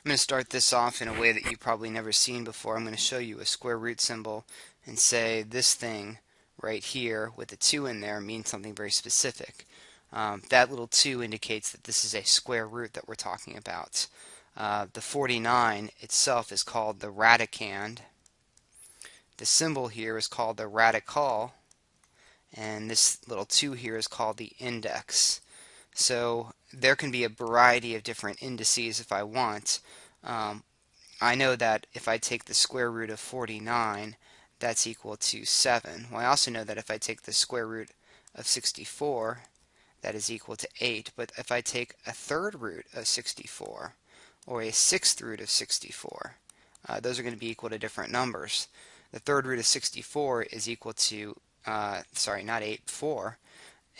I'm going to start this off in a way that you've probably never seen before. I'm going to show you a square root symbol and say this thing right here with a 2 in there means something very specific. That little 2 indicates that this is a square root that we're talking about. The 49 itself is called the radicand. The symbol here is called the radical, and this little 2 here is called the index. So there can be a variety of different indices if I want. I know that if I take the square root of 49, that's equal to 7. Well, I also know that if I take the square root of 64, that is equal to 8. But if I take a third root of 64 or a sixth root of 64, those are going to be equal to different numbers. The third root of 64 is equal to, not 8, 4,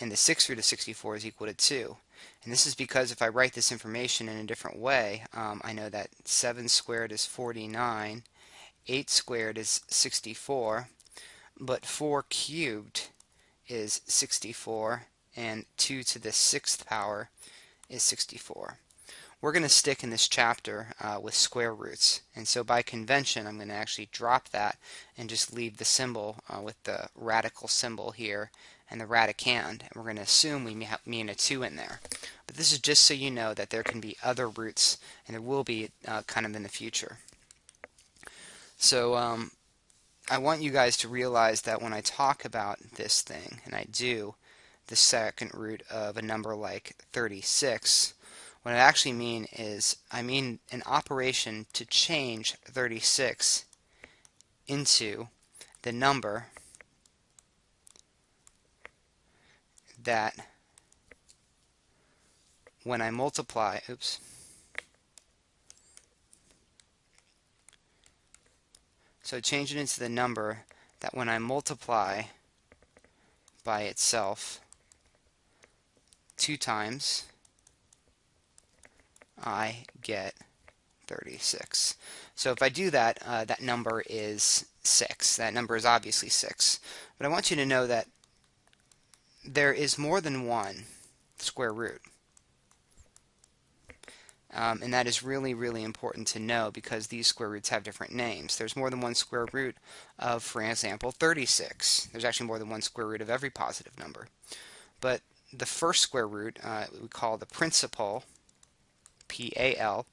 and the sixth root of 64 is equal to 2. And this is because if I write this information in a different way, I know that 7 squared is 49, 8 squared is 64, but 4 cubed is 64, and 2 to the 6th power is 64. We're going to stick in this chapter with square roots, and so by convention I'm going to actually drop that and just leave the symbol with the radical symbol here and the radicand, and we're going to assume we mean a 2 in there. But this is just so you know that there can be other roots, and there will be kind of in the future. So I want you guys to realize that when I talk about this thing, and I do the second root of a number like 36, what I actually mean is I mean an operation to change 36 into the number that when I multiply, so change it into the number that when I multiply by itself 2 times, I get 36. So if I do that, that number is 6. That number is obviously 6. But I want you to know that there is more than one square root. And that is really, really important to know because these square roots have different names. There's more than one square root of, for example, 36. There's actually more than one square root of every positive number. But the first square root we call the principal, P-A-L,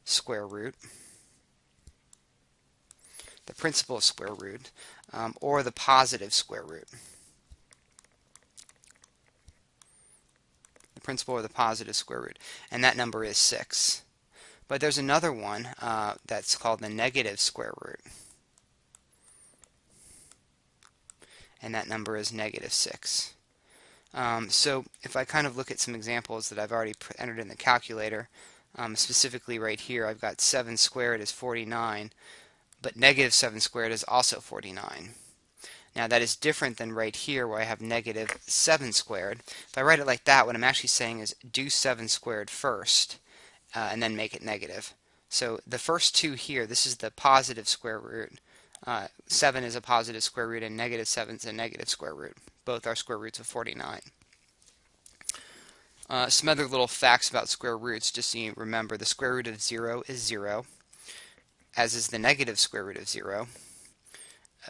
square root, the principal square root, or the positive square root. The principal or the positive square root, and that number is 6. But there's another one that's called the negative square root, and that number is negative 6. So if I kind of look at some examples that I've already entered in the calculator, specifically right here I've got 7 squared is 49, but negative 7 squared is also 49. Now that is different than right here where I have negative 7 squared. If I write it like that, what I'm actually saying is do 7 squared first and then make it negative. So the first two here, this is the positive square root. 7 is a positive square root and negative 7 is a negative square root. Both are square roots of 49. Some other little facts about square roots, just so you remember, the square root of 0 is 0, as is the negative square root of 0.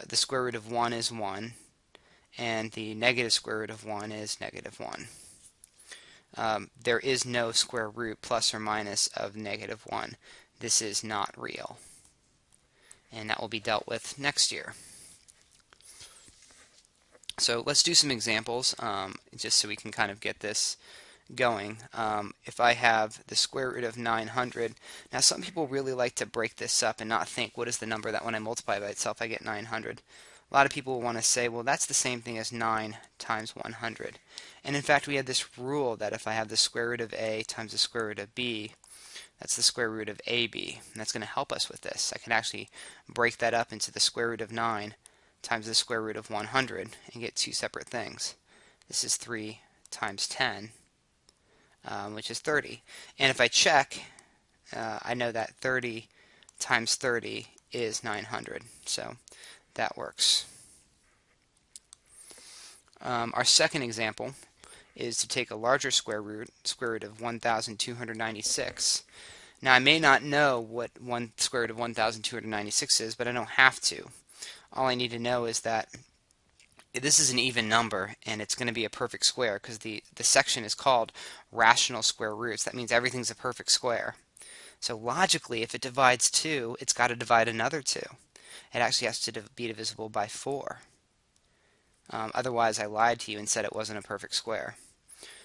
The square root of 1 is 1, and the negative square root of 1 is negative 1. There is no square root plus or minus of negative 1. This is not real, and that will be dealt with next year. So let's do some examples just so we can kind of get this going. If I have the square root of 900, now some people really like to break this up and not think what is the number that when I multiply by itself I get 900. A lot of people want to say, well, that's the same thing as 9 times 100. And in fact we have this rule that if I have the square root of a times the square root of b, that's the square root of ab, and that's going to help us with this. I can actually break that up into the square root of 9 times the square root of 100 and get two separate things. This is 3 times 10, which is 30. And if I check, I know that 30 times 30 is 900, so that works. Our second example is to take a larger square root of 1,296. Now I may not know what 1 square root of 1,296 is, but I don't have to. All I need to know is that this is an even number and it's going to be a perfect square because the section is called rational square roots. That means everything's a perfect square. So logically, if it divides 2, it's got to divide another 2. It actually has to be divisible by 4. Otherwise, I lied to you and said it wasn't a perfect square.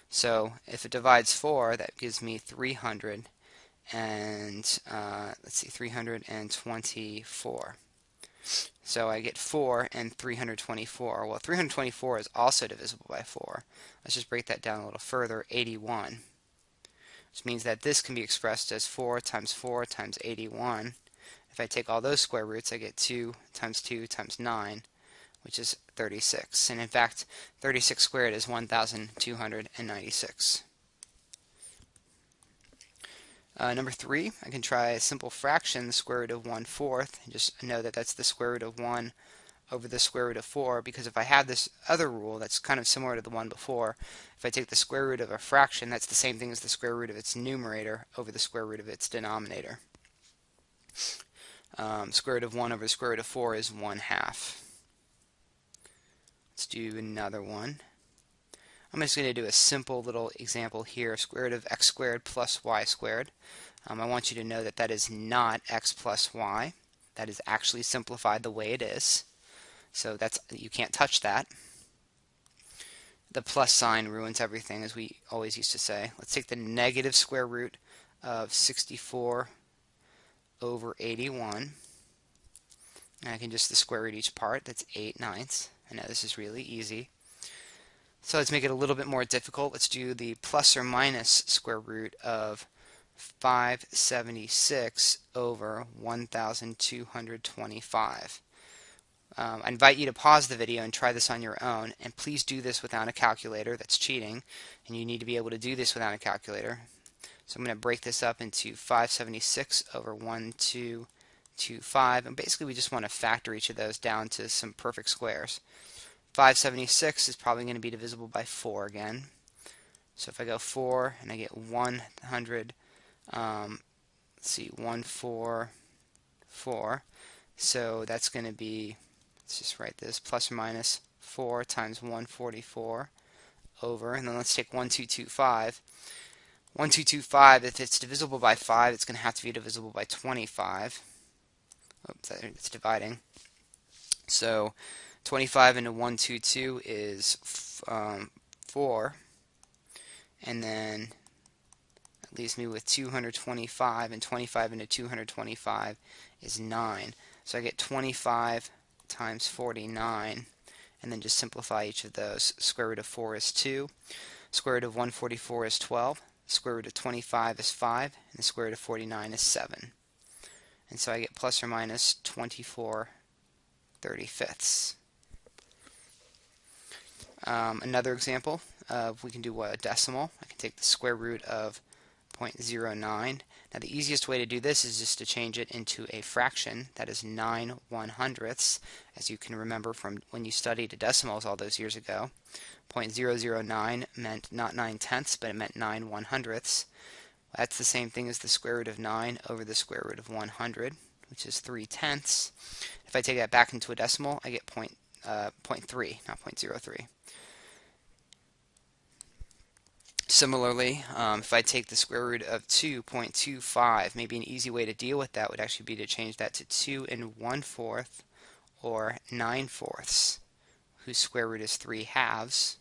So if it divides 4, that gives me 300 and let's see, 324. So I get 4 and 324. Well, 324 is also divisible by 4. Let's just break that down a little further. 81, which means that this can be expressed as 4 times 81. If I take all those square roots, I get 2 times 9, which is 36. And in fact, 36 squared is 1,296. Number 3, I can try a simple fraction, the square root of 1/4, and just know that that's the square root of 1 over the square root of 4, because if I have this other rule that's kind of similar to the one before, if I take the square root of a fraction, that's the same thing as the square root of its numerator over the square root of its denominator. Square root of 1 over the square root of 4 is 1/2. Let's do another one. I'm just going to do a simple little example here, square root of x squared plus y squared. I want you to know that that is not x plus y. That is actually simplified the way it is. So you can't touch that. The plus sign ruins everything, as we always used to say. Let's take the negative square root of 64 over 81. And I can just the square root each part. That's 8/9. I know this is really easy. So let's make it a little bit more difficult. Let's do the plus or minus square root of 576 over 1,225. I invite you to pause the video and try this on your own, and please do this without a calculator. That's cheating, and you need to be able to do this without a calculator. So I'm going to break this up into 576 over 1,225, and basically we just want to factor each of those down to some perfect squares. 576 is probably going to be divisible by 4 again. So if I go 4 and I get 100, let's see, 144. So that's going to be, let's just write this, plus or minus 4 times 144 over, and then let's take 1225. 1225, if it's divisible by 5, it's going to have to be divisible by 25. Oops, it's dividing. So 25 into 122 is 4, and then that leaves me with 225, and 25 into 225 is 9. So I get 25 times 49, and then just simplify each of those. Square root of 4 is 2, square root of 144 is 12, square root of 25 is 5, and the square root of 49 is 7. And so I get plus or minus 24/35. Another example, we can do a decimal. I can take the square root of 0.09. Now the easiest way to do this is just to change it into a fraction. That is 9/100ths, as you can remember from when you studied decimals all those years ago. 0.009 meant not 9/10ths, but it meant 9/100ths. That's the same thing as the square root of 9 over the square root of 100, which is 3/10ths. If I take that back into a decimal, I get 0.3, not 0.03. Similarly, if I take the square root of 2.25, maybe an easy way to deal with that would actually be to change that to 2 1/4 or 9/4, whose square root is 3/2,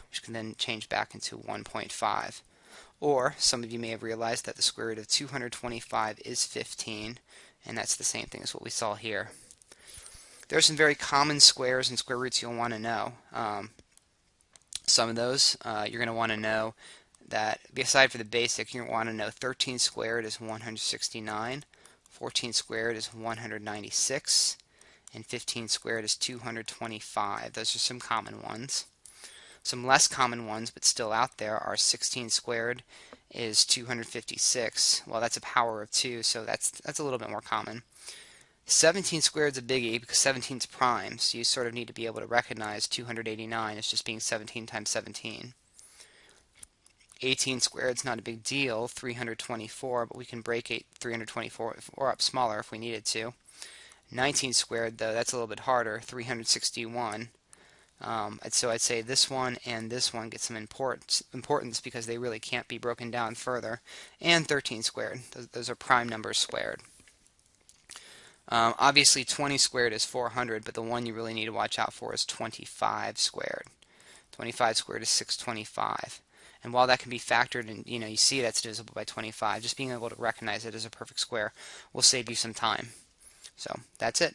which can then change back into 1.5. Or some of you may have realized that the square root of 225 is 15, and that's the same thing as what we saw here. There are some very common squares and square roots you'll want to know. Some of those you're going to want to know that, aside from the basic, you're going to want to know 13 squared is 169, 14 squared is 196, and 15 squared is 225. Those are some common ones. Some less common ones, but still out there, are 16 squared is 256. Well, that's a power of 2, so that's a little bit more common. 17 squared is a biggie because 17 is prime, so you sort of need to be able to recognize 289 as just being 17 times 17. 18 squared is not a big deal, 324, but we can break 324 up smaller if we needed to. 19 squared, though, that's a little bit harder, 361. So I'd say this one and this one get some importance because they really can't be broken down further. And 13 squared, those are prime numbers squared. Obviously 20 squared is 400, but the one you really need to watch out for is 25 squared. 25 squared is 625. And while that can be factored and you see that's divisible by 25, just being able to recognize it as a perfect square will save you some time. So that's it.